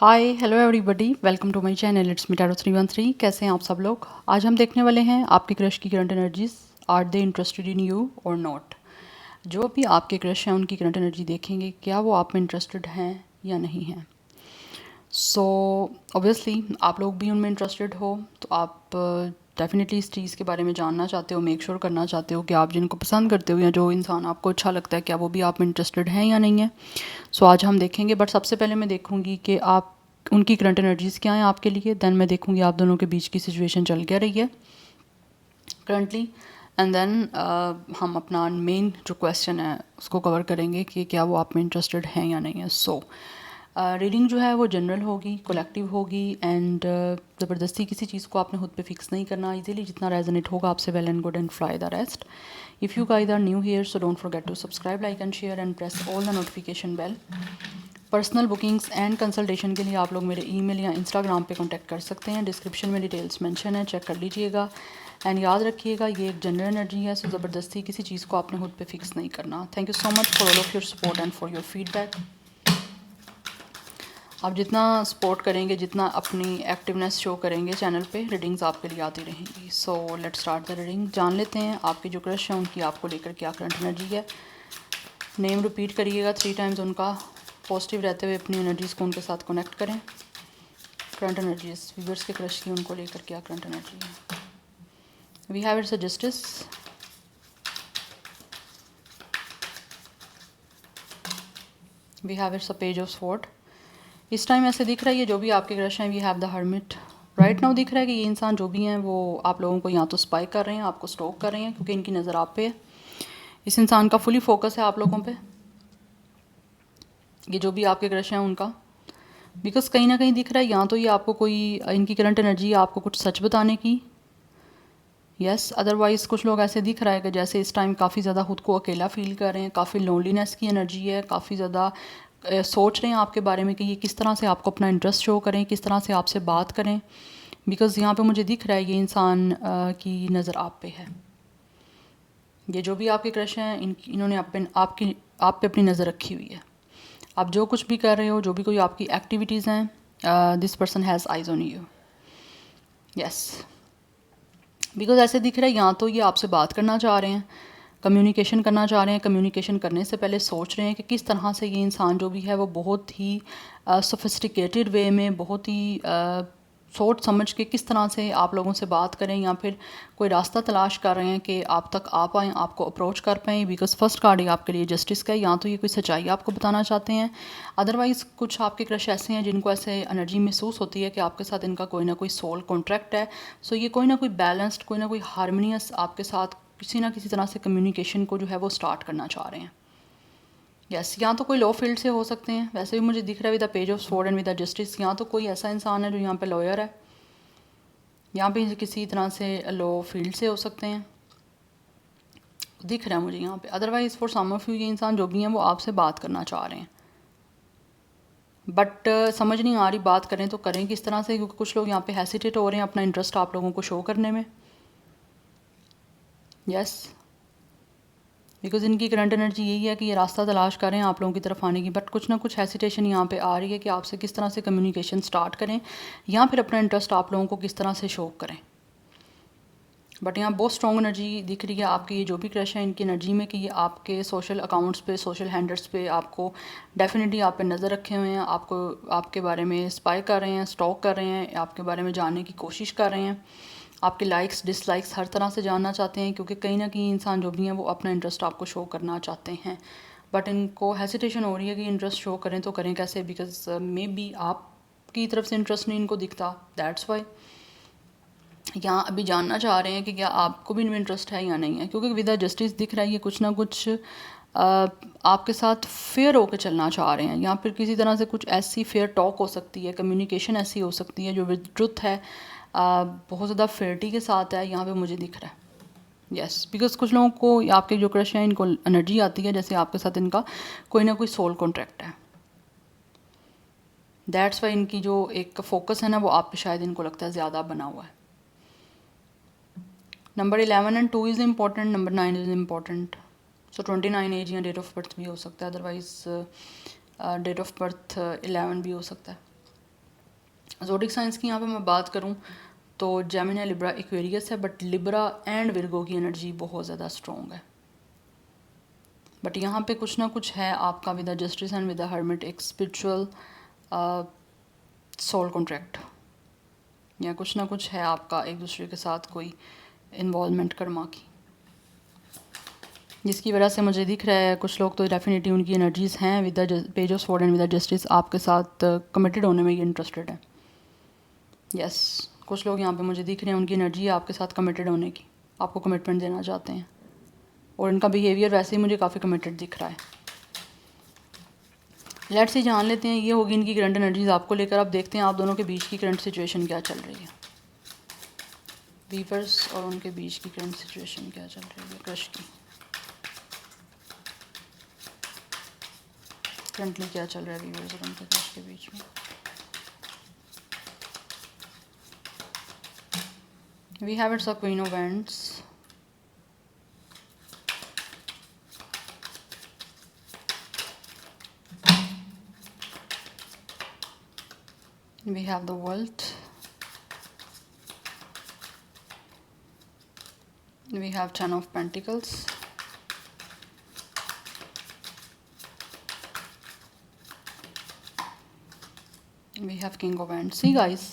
Hi hello everybody, welcome to my channel it's me tarot 313। कैसे हैं आप सब लोग। आज हम देखने वाले हैं आपके क्रश की current energies. Are they interested in you और नॉट। जो भी आपके क्रश हैं उनकी करंट एनर्जी देखेंगे, क्या वो आप में इंटरेस्टेड हैं या नहीं हैं। सो ऑब्वियसली आप लोग भी उनमें इंटरेस्टेड हो तो आप डेफिनेटली इस चीज़ के बारे में जानना चाहते हो, मेक श्योर करना चाहते हो कि आप जिनको पसंद करते हो या जो इंसान आपको अच्छा लगता है क्या वो भी आप में इंटरेस्टेड हैं या नहीं है। सो आज हम देखेंगे, बट सबसे पहले मैं देखूंगी कि आप उनकी करंट एनर्जीज़ क्या हैं आपके लिए। देन मैं देखूंगी आप दोनों के बीच की सिचुएशन चल क्या रही है करंटली। एंड देन हम अपना मेन जो क्वेश्चन है उसको कवर करेंगे कि क्या वो आप में इंटरेस्टेड हैं या नहीं है। सो रीडिंग जो है वो जनरल होगी, कलेक्टिव होगी एंड ज़बरदस्ती किसी चीज़ को आपने खुद पे फिक्स नहीं करना। इजीली जितना रेजोनेट होगा आपसे well and good and fly the rest. If you guys are new here so don't forget to subscribe, like and share and press all the notification bell. Personal bookings and consultation के लिए आप लोग मेरे email या Instagram पे contact कर सकते हैं। डिस्क्रिप्शन में डिटेल्स मेंशन है, चेक कर लीजिएगा। एंड याद रखिएगा ये एक जनरल एनर्जी है, सो ज़बरदस्ती किसी चीज़ को आपने खुद पे फिक्स नहीं करना। Thank you so much for all of your support and for your feedback. आप जितना सपोर्ट करेंगे, जितना अपनी एक्टिवनेस शो करेंगे चैनल पे, रीडिंग्स आपके लिए आती रहेंगी। So let's start the reading. जान लेते हैं आपके जो क्रश हैं उनकी आपको लेकर क्या करंट एनर्जी है। नेम रिपीट करिएगा 3 टाइम्स उनका। पॉजिटिव रहते हुए अपनी एनर्जीज़ को उनके साथ कनेक्ट करें। करंट एनर्जीज व्यूअर्स के क्रश की उनको लेकर क्या करंट एनर्जी है। We have it's a justice, we have it's a page of sword. इस टाइम ऐसे दिख रहा है ये जो भी आपके क्रश हैं, we have the hermit. Right now दिख रहा है कि ये इंसान जो भी हैं वो आप लोगों को या तो स्पाई कर रहे हैं, आपको स्टॉक कर रहे हैं, क्योंकि इनकी नज़र आप पे है। इस इंसान का फुली फोकस है आप लोगों पे, ये जो भी आपके क्रश हैं उनका। बिकॉज कहीं ना कहीं दिख रहा है या तो ये आपको कोई, इनकी करंट एनर्जी आपको कुछ सच बताने की। यस, अदरवाइज़ कुछ लोग ऐसे दिख रहा है कि जैसे इस टाइम काफ़ी ज़्यादा खुद को अकेला फील कर रहे हैं, काफ़ी लोनलीनेस की एनर्जी है, काफ़ी ज़्यादा सोच रहे हैं आपके बारे में कि ये किस तरह से आपको अपना इंटरेस्ट शो करें, किस तरह से आपसे बात करें। बिकॉज़ यहाँ पे मुझे दिख रहा है ये इंसान की नज़र आप पे है। ये जो भी आपके क्रश हैं इन्होंने आप पे अपनी नज़र रखी हुई है। आप जो कुछ भी कर रहे हो, जो भी कोई आपकी एक्टिविटीज़ हैं, this person has eyes on you. Yes, because ऐसे दिख रहा है या तो ये आपसे बात करना चाह रहे हैं, कम्युनिकेशन करना चाह रहे हैं। कम्युनिकेशन करने से पहले सोच रहे हैं कि किस तरह से ये इंसान जो भी है वो बहुत ही सोफिस्टिकेटेड वे में, बहुत ही सोच समझ के किस तरह से आप लोगों से बात करें, या फिर कोई रास्ता तलाश कर रहे हैं कि आप तक आ पाएँ, आपको अप्रोच कर पाएँ। बिकॉज फर्स्ट कार्ड ही आपके लिए जस्टिस का है, या तो ये कोई सच्चाई आपको बताना चाहते हैं। अदरवाइज़ कुछ आपके क्रश ऐसे हैं जिनको ऐसे एनर्जी महसूस होती है कि आपके साथ इनका कोई ना कोई सोल कॉन्ट्रैक्ट है। सो ये कोई ना कोई बैलेंस्ड, कोई ना कोई हारमोनियस आपके साथ किसी ना किसी तरह से कम्युनिकेशन को जो है वो स्टार्ट करना चाह रहे हैं। यस, या तो कोई लॉ फील्ड से हो सकते हैं, वैसे भी मुझे दिख रहा है with the page of sword and with the justice. या तो कोई ऐसा इंसान है जो यहाँ पे लॉयर है, यहाँ पे किसी तरह से लॉ फील्ड से हो सकते हैं, दिख रहा है मुझे यहाँ पे। Otherwise for some of you ये इंसान जो भी हैं वो आपसे बात करना चाह रहे हैं, बट समझ नहीं आ रही बात करें तो करें किस तरह से, क्योंकि कुछ लोग यहाँ पे हेसिटेट हो रहे हैं अपना इंटरेस्ट आप लोगों को शो करने में। यस, बिकॉज इनकी करंट एनर्जी यही है कि ये रास्ता तलाश करें आप लोगों की तरफ आने की, बट कुछ ना कुछ हेसिटेशन यहाँ पे आ रही है कि आपसे किस तरह से कम्युनिकेशन स्टार्ट करें, या फिर अपना इंटरेस्ट आप लोगों को किस तरह से शो करें। बट यहाँ बहुत स्ट्रॉन्ग एनर्जी दिख रही है आपकी ये जो भी क्रश है इनकी एनर्जी में, कि ये आपके सोशल अकाउंट्स पे, सोशल हैंडल्स पे आपको डेफिनेटली आप पे नज़र रखे हुए हैं, आपको आपके बारे में स्पाई कर रहे हैं, स्टॉक कर रहे हैं, आपके बारे में जानने की कोशिश कर रहे हैं, आपके लाइक्स डिसलाइक्स हर तरह से जानना चाहते हैं, क्योंकि कहीं ना कहीं इंसान जो भी हैं वो अपना इंटरेस्ट आपको शो करना चाहते हैं। बट इनको हेसिटेशन हो रही है कि इंटरेस्ट शो करें तो करें कैसे, बिकॉज मे बी आपकी तरफ से इंटरेस्ट नहीं इनको दिखता, दैट्स वाई यहाँ अभी जानना चाह रहे हैं कि क्या आपको भी इनमें इंटरेस्ट है या नहीं है। क्योंकि विद जस्टिस दिख रहा है ये कुछ ना कुछ आपके साथ फेयर होकर चलना चाह रहे हैं, या फिर किसी तरह से कुछ ऐसी फेयर टॉक हो सकती है, कम्युनिकेशन ऐसी हो सकती है जो विद ट्रुथ है, बहुत ज़्यादा फेयरिटी के साथ है, यहाँ पे मुझे दिख रहा है। यस, बिकॉज कुछ लोगों को आपके जो क्रश हैं इनको एनर्जी आती है जैसे आपके साथ इनका कोई ना कोई सोल कॉन्ट्रैक्ट है। दैट्स वाई इनकी जो एक फोकस है ना वो आप पे शायद इनको लगता है ज़्यादा बना हुआ है। Number 11 and 2 is important, number 9 is important. So 29 age या डेट ऑफ बर्थ भी हो सकता है, अदरवाइज डेट ऑफ बर्थ 11 भी हो सकता है। ज़ोडिक साइंस की यहाँ पे मैं बात करूँ तो जेमिनी, लिब्रा, एक्वेरियस है, बट लिब्रा एंड विर्गो की एनर्जी बहुत ज़्यादा स्ट्रॉन्ग है। बट यहाँ पे कुछ ना कुछ है आपका with the justice and with the hermit, एक स्पिरिचुअल सोल कॉन्ट्रैक्ट, या कुछ ना कुछ है आपका एक दूसरे के साथ कोई इन्वॉल्वमेंट कर्मा की, जिसकी वजह से मुझे दिख रहा है कुछ लोग तो डेफिनेटली उनकी एनर्जीज़ हैं with the page of sword and with the justice आपके साथ कमिटेड होने में ये इंटरेस्टेड है। यस, कुछ लोग यहाँ पे मुझे दिख रहे हैं उनकी एनर्जी है आपके साथ कमिटेड होने की, आपको कमिटमेंट देना चाहते हैं, और इनका बिहेवियर वैसे ही मुझे काफ़ी कमिटेड दिख रहा है। लेट्स से जान लेते हैं ये होगी इनकी करंट एनर्जीज आपको लेकर। अब देखते हैं आप दोनों के बीच की करंट सिचुएशन क्या चल रही है, वीवर्स और उनके बीच की करंट सिचुएशन क्या चल रही है, क्रश की करंटली क्या चल रहा है वीवर्स और उनके क्रश के बीच में। We have it's a queen of wands, we have the world, we have 10 of pentacles, we have king of wands. See guys,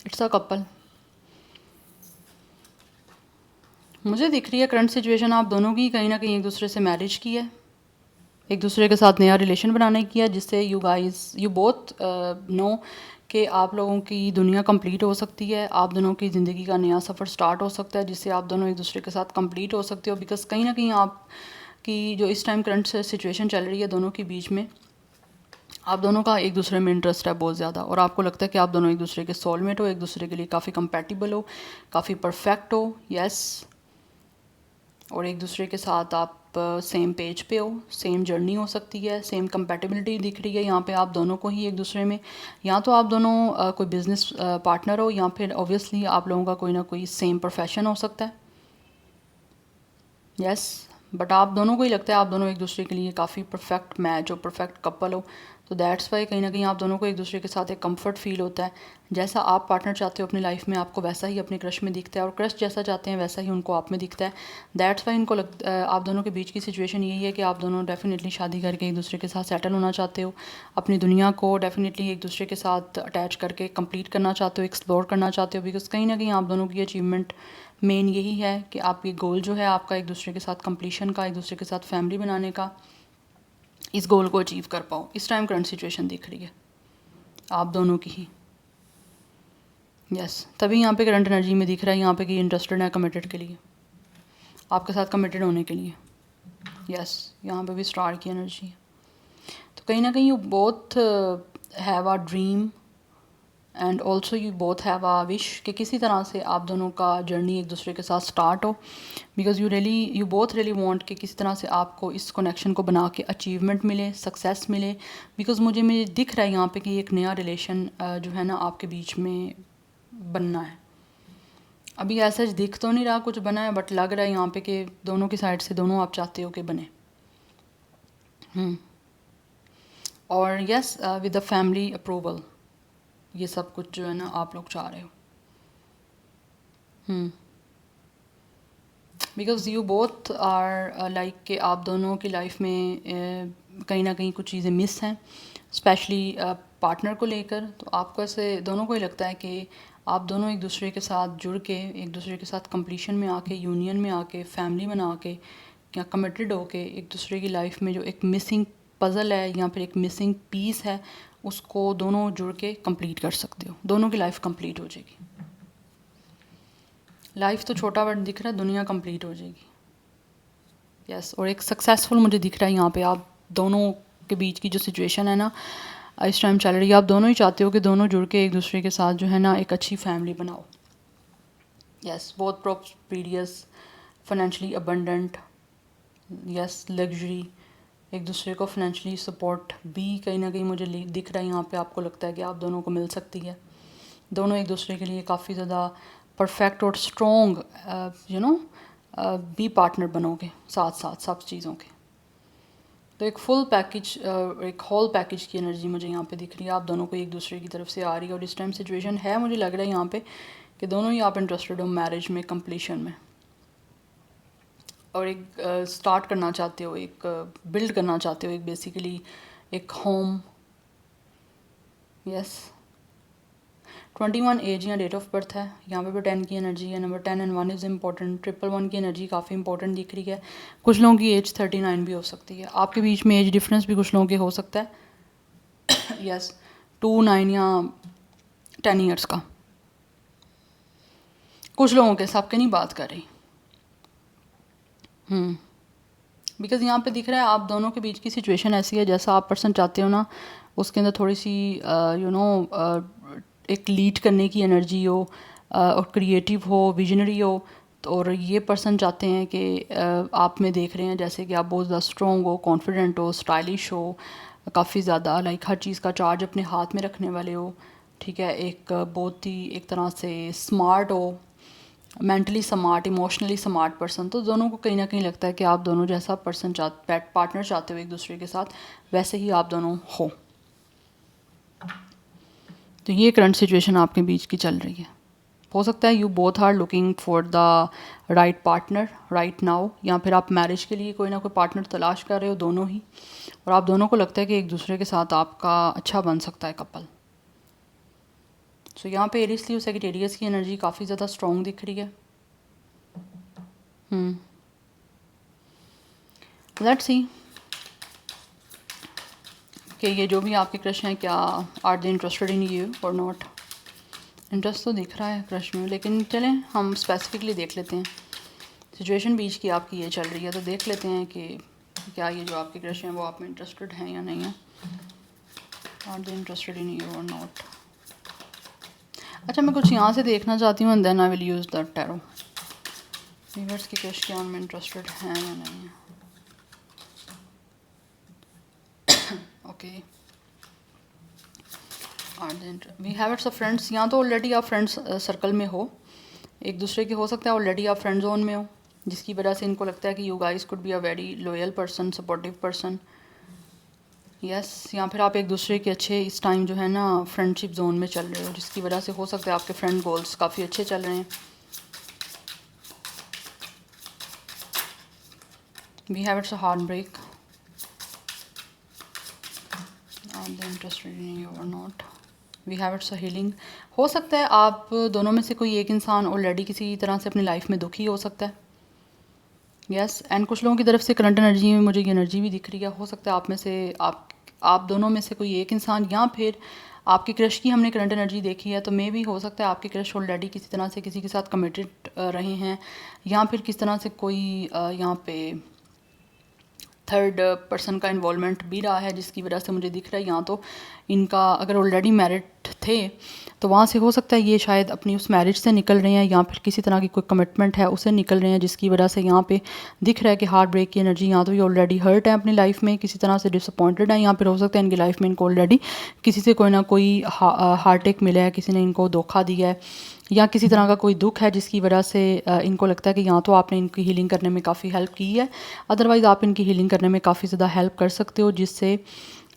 it's a couple. मुझे दिख रही है करंट सिचुएशन आप दोनों की कहीं ना कहीं एक दूसरे से मैरिज की है, एक दूसरे के साथ नया रिलेशन बनाने की है, जिससे you guys you both know कि आप लोगों की दुनिया कंप्लीट हो सकती है, आप दोनों की ज़िंदगी का नया सफ़र स्टार्ट हो सकता है, जिससे आप दोनों एक दूसरे के साथ कंप्लीट हो सकते हो। बिकॉज कहीं ना कहीं आप की जो इस टाइम करंट सिचुएशन चल रही है दोनों के बीच में, आप दोनों का एक दूसरे में इंटरेस्ट है बहुत ज़्यादा, और आपको लगता है कि आप दोनों एक दूसरे के सोलमेट हो, एक दूसरे के लिए काफ़ी कंपेटिबल हो, काफ़ी परफेक्ट हो। यस, और एक दूसरे के साथ आप सेम पेज पे हो, सेम जर्नी हो सकती है, सेम कंपेटिबिलिटी दिख रही है यहाँ पे आप दोनों को ही एक दूसरे में। या तो आप दोनों कोई बिजनेस पार्टनर हो, या फिर ऑब्वियसली आप लोगों का कोई ना कोई सेम प्रोफेशन हो सकता है। यस, बट आप दोनों को ही लगता है आप दोनों एक दूसरे के लिए काफ़ी परफेक्ट मैच हो, परफेक्ट कपल हो। तो दैट्स वाई कहीं ना कहीं आप दोनों को एक दूसरे के साथ एक कंफर्ट फील होता है। जैसा आप पार्टनर चाहते हो अपनी लाइफ में, आपको वैसा ही अपने क्रश में दिखता है, और क्रश जैसा चाहते हैं वैसा ही उनको आप में दिखता है। दैट्स वाई इनको आप दोनों के बीच की सिचुएशन यही है कि आप दोनों डेफिनेटली शादी करके एक दूसरे के साथ सेटल होना चाहते हो, अपनी दुनिया को डेफिनेटली एक दूसरे के साथ अटैच करके कंप्लीट करना चाहते हो, एक्सप्लोर करना चाहते हो। बिकॉज कहीं ना कहीं आप दोनों की अचीवमेंट मेन यही है कि आपकी गोल जो है आपका एक दूसरे के साथ कंप्लीशन का, एक दूसरे के साथ फैमिली बनाने का, इस गोल को अचीव कर पाओ। इस टाइम करंट सिचुएशन दिख रही है आप दोनों की ही। यस, तभी यहाँ पे करंट एनर्जी में दिख रहा है यहाँ पे कि इंटरेस्टेड है कमिटेड के लिए, आपके साथ कमिटेड होने के लिए। यस, यहाँ पे भी स्टार की एनर्जी है। तो कहीं ना कहीं you both have a dream and also you both have a wish कि किसी तरह से आप दोनों का जर्नी एक दूसरे के साथ स्टार्ट हो। Because you both really want कि किसी तरह से आपको इस कनेक्शन को बना के अचीवमेंट मिले, सक्सेस मिले। बिकॉज मुझे दिख रहा है यहाँ पे कि एक नया रिलेशन जो है ना आपके बीच में बनना है। अभी ऐसा दिख तो नहीं रहा कुछ बना है, बट लग रहा है यहाँ पे कि दोनों की साइड से दोनों आप चाहते हो कि बने। और yes, with the family approval, ये सब कुछ जो है ना आप लोग चाह रहे हो। Because you both are like कि आप दोनों की लाइफ में कहीं ना कहीं कुछ चीज़ें मिस हैं, स्पेशली पार्टनर को लेकर। तो आपको ऐसे दोनों को ही लगता है कि आप दोनों एक दूसरे के साथ जुड़ के, एक दूसरे के साथ कंप्लीशन में आके, यूनियन में आके, फैमिली बना के, या कमिटेड होके एक दूसरे की लाइफ में जो एक मिसिंग पज़ल है या फिर एक मिसिंग पीस है, उसको दोनों जुड़ के कंप्लीट कर सकते हो। दोनों की लाइफ कंप्लीट हो जाएगी। लाइफ तो छोटा बट दिख रहा है, दुनिया कंप्लीट हो जाएगी। यस, और एक सक्सेसफुल मुझे दिख रहा है यहाँ पे आप दोनों के बीच की जो सिचुएशन है ना इस टाइम चल रही है। आप दोनों ही चाहते हो कि दोनों जुड़ के एक दूसरे के साथ जो है ना एक अच्छी फैमिली बनाओ। Yes, both prosperous, financially abundant, yes, luxury, एक दूसरे को फाइनेंशियली सपोर्ट भी कहीं ना कहीं मुझे दिख रहा है यहाँ पे। आपको लगता है कि आप दोनों को मिल सकती है, दोनों एक दूसरे के लिए काफ़ी ज़्यादा परफेक्ट और स्ट्रॉन्ग भी पार्टनर बनोगे साथ साथ सब चीज़ों के। तो एक फुल पैकेज, एक होल पैकेज की एनर्जी मुझे यहाँ पे दिख रही है, आप दोनों को एक दूसरे की तरफ से आ रही है। और इस टाइम सिचुएशन है, मुझे लग रहा है यहाँ पे कि दोनों ही आप इंटरेस्टेड हो मैरिज में, कंप्लीशन में, और एक स्टार्ट करना चाहते हो, एक बिल्ड करना चाहते हो, एक बेसिकली एक होम। यस, 21 एज या डेट ऑफ बर्थ है, यहाँ पे भी 10 की एनर्जी है। Number 10 and 1 is important. 111 की एनर्जी काफ़ी इंपॉर्टेंट दिख रही है। कुछ लोगों की एज 39 भी हो सकती है, आपके बीच में एज डिफरेंस भी कुछ लोगों के हो सकता है। यस, 2, 9 या 10 ईयर्स का। कुछ लोगों के, सबके नहीं बात कर रही। बिकॉज यहाँ पे दिख रहा है आप दोनों के बीच की सिचुएशन ऐसी है, जैसा आप पर्सन चाहते हो ना, उसके अंदर थोड़ी सी एक लीड करने की एनर्जी हो, और क्रिएटिव हो, विजनरी हो। तो और ये पर्सन चाहते हैं कि आप में देख रहे हैं जैसे कि आप बहुत ज़्यादा स्ट्रॉन्ग हो, कॉन्फिडेंट हो, स्टाइलिश हो, काफ़ी ज़्यादा लाइक हर चीज़ का चार्ज अपने हाथ में रखने वाले हो, ठीक है, एक बहुत ही एक तरह से स्मार्ट हो, mentally smart, emotionally smart person. तो दोनों को कहीं ना कहीं लगता है कि आप दोनों जैसा पर्सन पार्टनर चाहते हो एक दूसरे के साथ, वैसे ही आप दोनों हो। तो ये करंट सिचुएशन आपके बीच की चल रही है। हो सकता है you both are looking for the right partner right now, या फिर आप मैरिज के लिए कोई ना कोई पार्टनर तलाश कर रहे हो दोनों ही, और आप दोनों को लगता है कि एक दूसरे के साथ आपका अच्छा बन सकता है कपल। सो यहाँ पे एरिस लीव सेजिटेरियस की एनर्जी काफ़ी ज़्यादा स्ट्रॉन्ग दिख रही है। लेट्स सी कि ये जो भी आपके क्रश हैं, क्या are they interested in you और नॉट। इंटरेस्ट तो दिख रहा है क्रश में, लेकिन चलें हम स्पेसिफिकली देख लेते हैं। सिचुएशन बीच की आपकी ये चल रही है, तो देख लेते हैं कि क्या ये जो आपके क्रश हैं वो आप में इंटरेस्टेड हैं या नहीं है। Are they interested in you और नॉट। अच्छा, मैं कुछ यहाँ से देखना चाहती हूँ and then I will use the tarot. Viewers की क्रश क्या उनमें इंटरेस्टेड हैं या नहीं है। Okay, we have it's a friends. यहाँ तो ऑलरेडी आप फ्रेंड्स सर्कल में हो एक दूसरे के, हो सकता है ऑलरेडी आप फ्रेंड जोन में हो, जिसकी वजह से इनको लगता है कि you guys could be a very loyal person, supportive person. Yes, या फिर आप एक दूसरे के अच्छे इस टाइम जो है ना फ्रेंडशिप जोन में चल रहे हो, जिसकी वजह से हो सकता है आपके फ्रेंड गोल्स काफ़ी अच्छे चल रहे हैं। We have it's a heart break. Are they interested in you और not. We have it's a healing. हो सकता है आप दोनों में से कोई एक इंसान ऑलरेडी किसी तरह से अपनी लाइफ में दुखी हो सकता है। यस, एंड कुछ लोगों की तरफ से करंट एनर्जी में मुझे ये एनर्जी भी दिख रही है। हो सकता है आप में से आप दोनों में से कोई एक इंसान, या फिर आपकी क्रश की हमने करंट एनर्जी देखी है, तो मे भी हो सकता है आपके क्रश ऑलरेडी किसी तरह से किसी के साथ कमिटेड रहे हैं, या फिर किस तरह से कोई यहाँ पे थर्ड पर्सन का इन्वॉल्वमेंट भी रहा है, जिसकी वजह से मुझे दिख रहा है यहाँ तो इनका अगर ऑलरेडी मैरिड थे तो वहाँ से हो सकता है ये शायद अपनी उस मैरिज से निकल रहे हैं, या फिर किसी तरह की कोई कमिटमेंट है उसे निकल रहे हैं, जिसकी वजह से यहाँ पे दिख रहा है कि हार्ट ब्रेक की एनर्जी। यहाँ तो ये ऑलरेडी हर्ट है अपनी लाइफ में, किसी तरह से डिसअपॉइंटेड है, यहाँ पर हो सकता है इनकी लाइफ में इनको ऑलरेडी किसी से कोई ना कोई हार्ट टेक मिला है, किसी ने इनको धोखा दिया है, या किसी तरह का कोई दुख है, जिसकी वजह से इनको लगता है कि यहाँ तो आपने इनकी हीलिंग करने में काफ़ी हेल्प की है, अदरवाइज़ आप इनकी हीलिंग करने में काफ़ी ज़्यादा हेल्प कर सकते हो, जिससे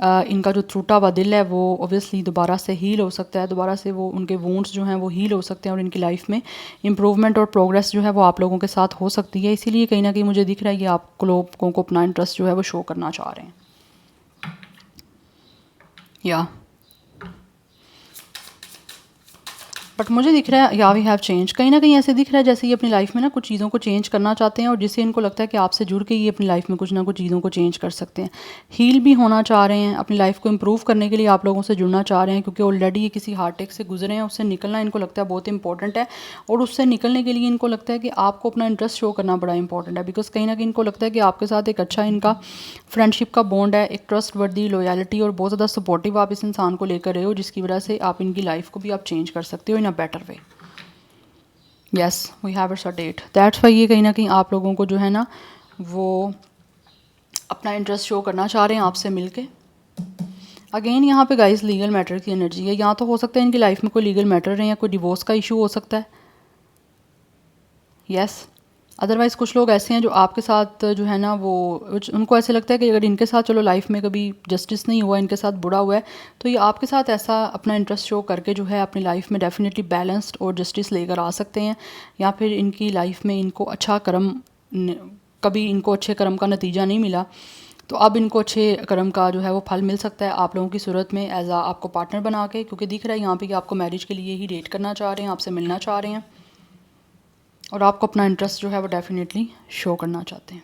इनका जो टूटा हुआ दिल है वो ऑब्वियसली दोबारा से हील हो सकता है, दोबारा से वो उनके वुंड्स जो हैं वो हील हो सकते हैं, और इनकी लाइफ में इम्प्रूवमेंट और प्रोग्रेस जो है वो आप लोगों के साथ हो सकती है। इसीलिए कहीं ना कहीं मुझे दिख रहा है कि आप लोगों को अपना इंटरेस्ट जो है वो शो करना चाह रहे हैं। या बट मुझे दिख रहा है या वी हैव चेंज, कहीं ना कहीं ऐसे दिख रहा है जैसे ये अपनी लाइफ में ना कुछ चीज़ों को चेंज करना चाहते हैं, और जिससे इनको लगता है कि आपसे जुड़ के ये अपनी लाइफ में कुछ ना कुछ चीज़ों को चेंज कर सकते हैं, हील भी होना चाह रहे हैं, अपनी लाइफ को इम्प्रूव करने के लिए आप लोगों से जुड़ना चाह रहे हैं, क्योंकि ऑलरेडी ये किसी हार्ट अटैक से गुजरे हैं, उससे निकलना इनको लगता है बहुत इंपॉर्टेंट है, और उससे निकलने के लिए इनको लगता है कि आपको अपना इंटरेस्ट शो करना बड़ा इंपॉर्टेंट है, बिकॉज कहीं ना कहीं इनको लगता है कि आपके साथ एक अच्छा इनका फ्रेंडशिप का बॉन्ड है, एक ट्रस्ट वर्दी लॉयलिटी, और बहुत ज़्यादा सपोर्टिव आप इस इंसान को लेकर रहे हो, जिसकी वजह से आप इनकी लाइफ को भी आप चेंज कर सकते हो in a better way. Yes, we have it's a date, that's why ये कहीं ना कहीं आप लोगों को जो है ना वो अपना इंटरेस्ट शो करना चाह रहे हैं आपसे मिलके। अगेन यहाँ पे गाइस लीगल मैटर की एनर्जी है, यहाँ तो हो सकता है इनकी लाइफ में कोई लीगल मैटर रहे हैं, कोई डिवोर्स का इशू हो सकता है। यस, अदरवाइज़ कुछ लोग ऐसे हैं जो आपके साथ जो है ना वो उनको ऐसे लगता है कि अगर इनके साथ चलो लाइफ में कभी जस्टिस नहीं हुआ, इनके साथ बुरा हुआ है, तो ये आपके साथ ऐसा अपना इंटरेस्ट शो करके जो है अपनी लाइफ में डेफिनेटली बैलेंस्ड और जस्टिस लेकर आ सकते हैं, या फिर इनकी लाइफ में इनको अच्छा कर्म कभी इनको अच्छे कर्म का नतीजा नहीं मिला, तो अब इनको अच्छे कर्म का जो है वो फल मिल सकता है आप लोगों की सूरत में एज आ आपको पार्टनर बना के, क्योंकि दिख रहा है यहाँ पे कि आपको मैरिज के लिए ही डेट करना चाह रहे हैं, आपसे मिलना चाह रहे हैं और आपको अपना इंटरेस्ट जो है वो डेफिनेटली शो करना चाहते हैं।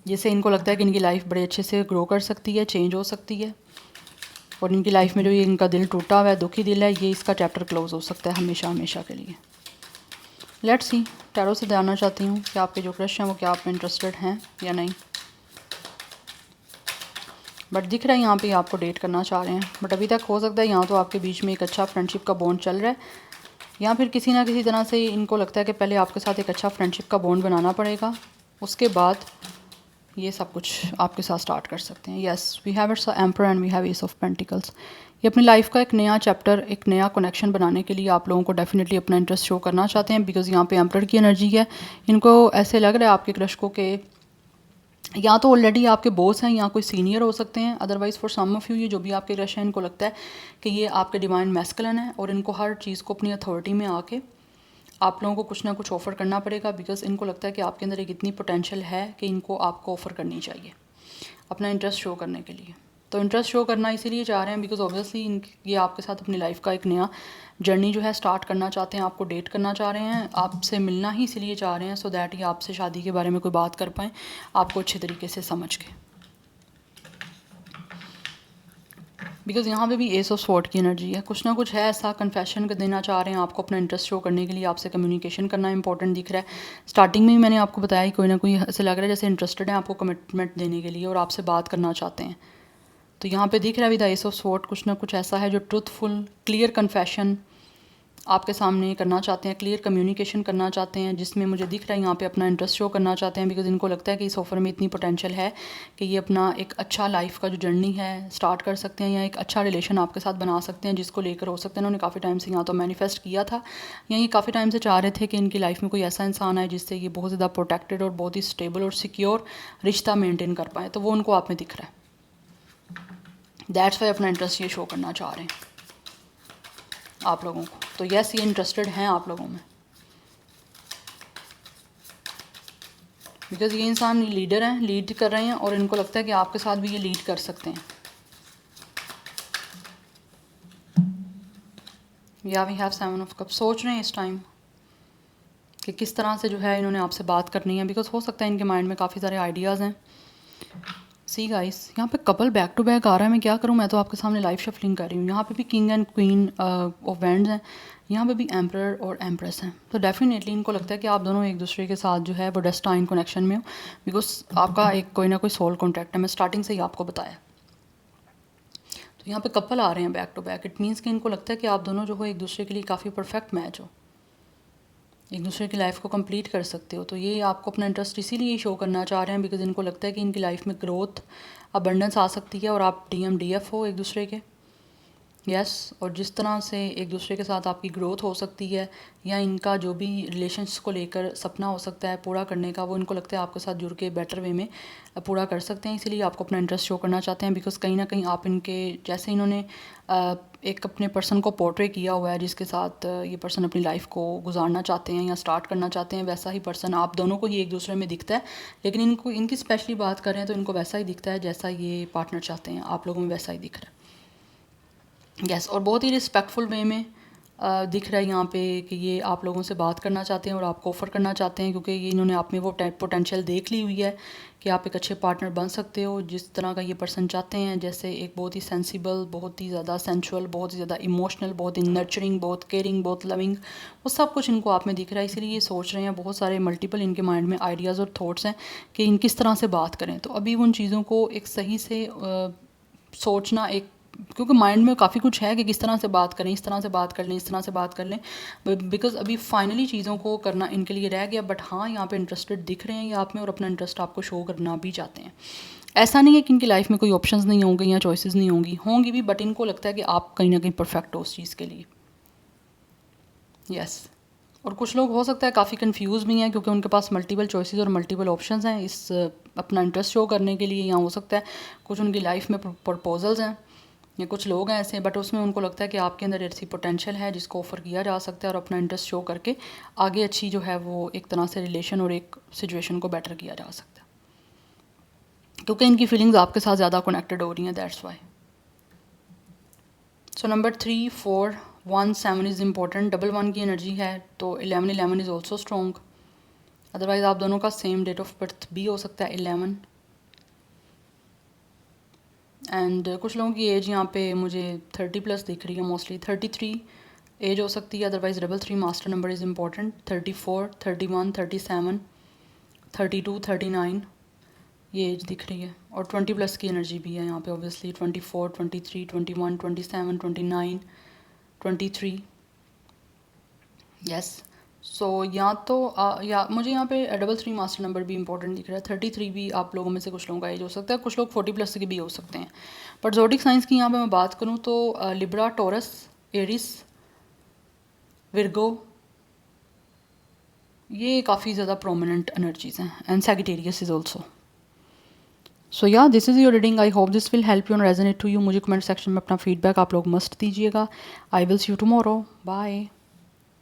जैसे इनको लगता है कि इनकी लाइफ बड़े अच्छे से ग्रो कर सकती है, चेंज हो सकती है, और इनकी लाइफ में जो ये इनका दिल टूटा हुआ है, दुखी दिल है, ये इसका चैप्टर क्लोज हो सकता है हमेशा हमेशा के लिए। लेट्स सी, टैरो से जानना चाहती हूँ कि आपके जो क्रश हैं वो क्या आप में इंटरेस्टेड हैं या नहीं। बट दिख रहा है यहाँ पे आपको डेट करना चाह रहे हैं, बट अभी तक हो सकता है यहाँ तो आपके बीच में एक अच्छा फ्रेंडशिप का बॉन्ड चल रहा है, या फिर किसी ना किसी तरह से इनको लगता है कि पहले आपके साथ एक अच्छा फ्रेंडशिप का बॉन्ड बनाना पड़ेगा, उसके बाद ये सब कुछ आपके साथ स्टार्ट कर सकते हैं। Yes, we have it's emperor and we have ace of pentacles. ये अपनी लाइफ का एक नया चैप्टर, एक नया कनेक्शन बनाने के लिए आप लोगों को डेफिनेटली अपना इंटरेस्ट शो करना चाहते हैं, बिकॉज यहाँ पे एम्पर की एनर्जी है। इनको ऐसे लग रहा है आपके क्रश को कि या तो ऑलरेडी आपके बॉस हैं या कोई सीनियर हो सकते हैं, otherwise for some of you ये जो भी आपके क्रश हैं इनको लगता है कि ये आपके डिवाइन मैस्कुलिन है और इनको हर चीज़ को अपनी अथॉरिटी में आके आप लोगों को कुछ ना कुछ ऑफ़र करना पड़ेगा, बिकॉज इनको लगता है कि आपके अंदर एक इतनी पोटेंशियल है कि इनको आपको ऑफ़र करनी चाहिए अपना इंटरेस्ट शो करने के लिए। तो इंटरेस्ट शो करना इसीलिए चाह रहे हैं बिकॉज ऑब्वियसली ये आपके साथ अपनी लाइफ का एक नया जर्नी जो है स्टार्ट करना चाहते हैं, आपको डेट करना चाह रहे हैं, आपसे मिलना ही इसीलिए चाह रहे हैं सो दैट ये आपसे शादी के बारे में कोई बात कर पाएँ आपको अच्छे तरीके से समझ के। बिकॉज यहाँ पे भी एस ऑफ स्वॉर्ड की एनर्जी है, कुछ ना कुछ है ऐसा कन्फेशन देना चाह रहे हैं आपको अपना इंटरेस्ट शो करने के लिए, आपसे कम्युनिकेशन करना इंपॉर्टेंट दिख रहा है। स्टार्टिंग में ही मैंने आपको बताया कि कोई ना कोई ऐसे लग रहा है जैसे इंटरेस्टेड है आपको कमिटमेंट देने के लिए और आपसे बात करना चाहते हैं। तो यहाँ पे दिख रहा है विद एस ऑफ स्वॉर्ड कुछ ना कुछ ऐसा है जो ट्रूथफुल क्लियर कन्फेशन आपके सामने करना चाहते हैं, क्लियर कम्युनिकेशन करना चाहते हैं, जिसमें मुझे दिख रहा है यहाँ पे अपना इंटरेस्ट शो करना चाहते हैं, बिकॉज इनको लगता है कि इस ऑफर में इतनी पोटेंशियल है कि ये अपना एक अच्छा लाइफ का जो जर्नी है स्टार्ट कर सकते हैं, या एक अच्छा रिलेशन आपके साथ बना सकते हैं, जिसको लेकर हो सकते हैं उन्होंने काफ़ी टाइम से यहाँ तो मैनिफेस्ट किया था, या ये काफ़ी टाइम से चाह रहे थे कि इनकी लाइफ में कोई ऐसा इंसान आए जिससे ये बहुत ज़्यादा प्रोटेक्टेड और बहुत ही स्टेबल और सिक्योर रिश्ता मेनटेन कर पाए, तो वो उनको आप में दिख रहा है। दैट्स वाई अपना इंटरेस्ट ये शो करना चाह रहे हैं आप लोगों को। तो यस, ये इंटरेस्टेड हैं आप लोगों में, बिकॉज ये इंसान लीडर हैं, लीड कर रहे हैं और इनको लगता है कि आपके साथ भी ये लीड कर सकते हैं। या we have seven of cups, सोच रहे हैं इस टाइम कि किस तरह से जो है इन्होंने आपसे बात करनी है, बिकॉज हो सकता है इनके माइंड में काफ़ी सारे आइडियाज़ हैं। सी गाइस, यहाँ पे कपल बैक टू बैक आ रहा है, मैं क्या करूँ, मैं तो आपके सामने लाइव शफलिंग कर रही हूँ। यहाँ पे भी king and queen of wands हैं, यहाँ पे भी एम्परर और एम्प्रेस हैं। तो डेफिनेटली इनको लगता है कि आप दोनों एक दूसरे के साथ जो है वो डेस्टाइन कनेक्शन में हो, बिकॉज आपका एक कोई ना कोई सोल कॉन्टैक्ट है, मैं स्टार्टिंग से ही आपको बताया। तो यहाँ पे कपल आ रहे हैं back to back, it means कि इनको लगता है कि आप दोनों जो हो एक दूसरे के लिए काफ़ी परफेक्ट मैच हो, एक दूसरे की लाइफ को कंप्लीट कर सकते हो। तो ये आपको अपना इंटरेस्ट इसीलिए शो करना चाह रहे हैं बिकॉज इनको लगता है कि इनकी लाइफ में ग्रोथ अबंडेंस आ सकती है और आप DMDF हो एक दूसरे के। यस, और जिस तरह से एक दूसरे के साथ आपकी ग्रोथ हो सकती है या इनका जो भी रिलेशंस को लेकर सपना हो सकता है पूरा करने का, वो इनको लगता है आपके साथ जुड़ के बेटर वे में पूरा कर सकते हैं, इसीलिए आपको अपना इंटरेस्ट शो करना चाहते हैं। बिकॉज कहीं ना कहीं आप इनके जैसे इन्होंने एक अपने पर्सन को पोर्ट्रे किया हुआ है जिसके साथ ये पर्सन अपनी लाइफ को गुजारना चाहते हैं या स्टार्ट करना चाहते हैं, वैसा ही पर्सन आप दोनों को ही एक दूसरे में दिखता है। लेकिन इनको इनकी स्पेशली बात करें तो इनको वैसा ही दिखता है जैसा ये पार्टनर चाहते हैं, आप लोगों में वैसा ही दिख रहा है। यस, और बहुत ही रिस्पेक्टफुल वे में दिख रहा है यहाँ पे कि ये आप लोगों से बात करना चाहते हैं और आपको ऑफ़र करना चाहते हैं, क्योंकि ये इन्होंने आप में वो पोटेंशियल देख ली हुई है कि आप एक अच्छे पार्टनर बन सकते हो जिस तरह का ये पर्सन चाहते हैं, जैसे एक बहुत ही सेंसिबल, बहुत ही ज़्यादा सेंसुअल, बहुत ही ज़्यादा इमोशनल, बहुत ही नर्चरिंग, बहुत केयरिंग, बहुत लविंग, वो सब कुछ इनको आप में दिख रहा है। इसीलिए ये सोच रहे हैं, बहुत सारे मल्टीपल इनके माइंड में आइडियाज़ और थॉट्स हैं कि इन किस तरह से बात करें। तो अभी उन चीज़ों को एक सही से सोचना, एक क्योंकि माइंड में काफ़ी कुछ है कि किस तरह से बात करें, इस तरह से बात कर लें, इस तरह से बात कर लें, बिकॉज अभी फाइनली चीज़ों को करना इनके लिए रह गया। बट हाँ, यहाँ पे इंटरेस्टेड दिख रहे हैं ये आप में और अपना इंटरेस्ट आपको शो करना भी चाहते हैं। ऐसा नहीं है कि इनकी लाइफ में कोई ऑप्शंस नहीं होंगे या चॉइसेस नहीं होंगी भी, बट इनको लगता है कि आप कहीं ना कहीं परफेक्ट हो उस चीज़ के लिए। यस, और कुछ लोग हो सकता है काफ़ी कंफ्यूज भी हैं क्योंकि उनके पास मल्टीपल चॉइसेस और मल्टीपल ऑप्शंस हैं इस अपना इंटरेस्ट शो करने के लिए, या हो सकता है कुछ उनकी लाइफ में प्रपोजल्स हैं, या कुछ लोग हैं ऐसे, बट उसमें उनको लगता है कि आपके अंदर ऐसी पोटेंशियल है जिसको ऑफ़र किया जा सकता है और अपना इंटरेस्ट शो करके आगे अच्छी जो है वो एक तरह से रिलेशन और एक सिचुएशन को बेटर किया जा सकता है, क्योंकि इनकी फीलिंग्स आपके साथ ज़्यादा कनेक्टेड हो रही हैं, that's why. So number 3, 4, 1, 7 is important. Double 1 की एनर्जी है तो 11, 11 इज़ ऑल्सो स्ट्रॉन्ग। अदरवाइज़ आप दोनों का सेम डेट ऑफ बर्थ भी हो सकता है 11। एंड कुछ लोगों की एज यहाँ पे मुझे 30+ दिख रही है, मोस्टली 33 एज हो सकती है। Otherwise double 3 master number is important. 34, 31, 37, 32, 39 ये एज दिख रही है, और 20+ की एनर्जी भी है यहाँ पे ऑब्वियसली। 24, 23, 21, 27, 29, 23। यस। सो या तो या मुझे यहाँ पे डबल 3 मास्टर नंबर भी इंपॉर्टेंट दिख रहा है। 33 भी आप लोगों में से कुछ लोगों का एज हो सकता है, कुछ लोग 40+ के भी हो सकते हैं। बट ज़ोडिक साइंस की यहाँ पे मैं बात करूँ तो लिब्रा, टॉरस, एरिस, विर्गो, ये काफ़ी ज़्यादा प्रोमिनेंट एनर्जीज़ हैं, and Sagittarius is also. So या this is your reading. I hope this will help you and resonate to you. मुझे कमेंट सेक्शन में अपना फीडबैक आप लोग मस्ट दीजिएगा। I will see you tomorrow. Bye.